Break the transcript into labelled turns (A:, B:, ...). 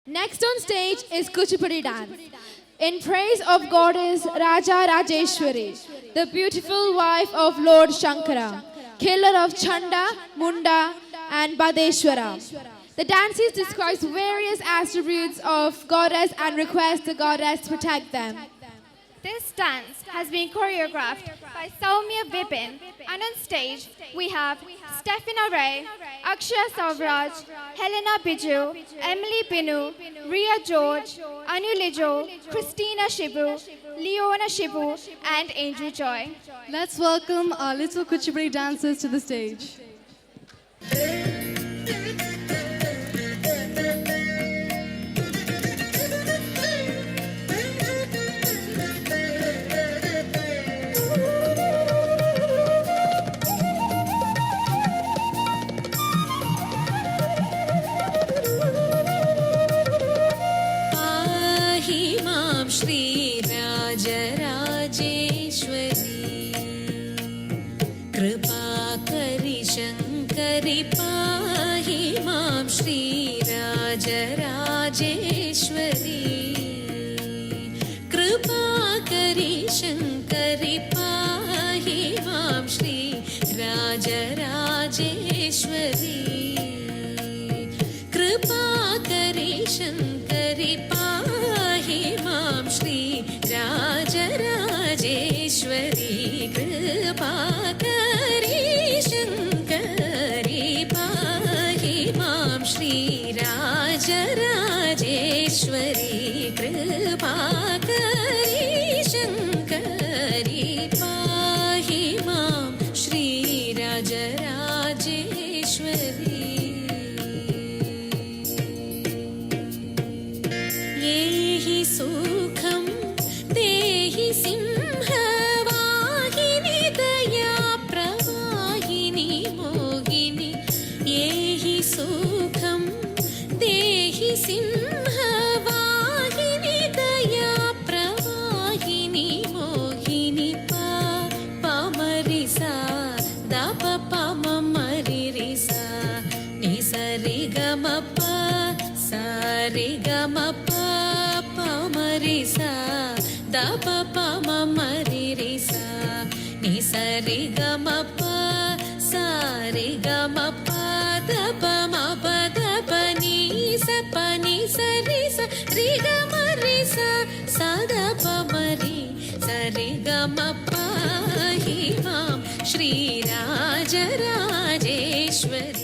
A: Next on stage is Kuchipudi dance. In praise of goddess Raja Rajeshwari, the beautiful wife of Lord Shankara, killer of Chanda, Munda and Badeshwara. The dances describes various attributes of goddess and requests the goddess to protect them.
B: This dance has been choreographed by Soumya Vipin, and on stage we have Stefina Ray, Akshaya Savraj, Helena Biju, Emily Binu, Ria George, Anu Lijo, Christina Shibu, Leona Shibu and Angel Joy.
C: Let's welcome our little Kuchipudi dancers to the stage.
D: Shri Raj Rajeshwari कृपा करि शंकरि पाहि मां श्री राज राजेश्वरी कृपा करि शंकरि पाहि मां श्री राज राजेश्वरी कृपा करि शंकरि पाहि मां श्री राज राजेश्वरी कृपा करि शंकरि पाहि मां श्री राज राजेश्वरी कृपा करि शंकरि पाहि मां श्री राज राजेश्वरी सुखं देहि सिंहवाहिनी दया प्रवाहिनी मोहिनी येहि सुखं देहि सिंहवाहिनी दया प्रवाहिनी मोहिनी पामरिसा दप पमरिसा निसरि गम प सारि गम प पमरिसा दप पमरिसा निसरि गम प सारि गम प दप म प दप नि स प नि सरि स रि ग म रि स स द प म रि सरि ग म पाहि मां श्री राज राजेश्वरी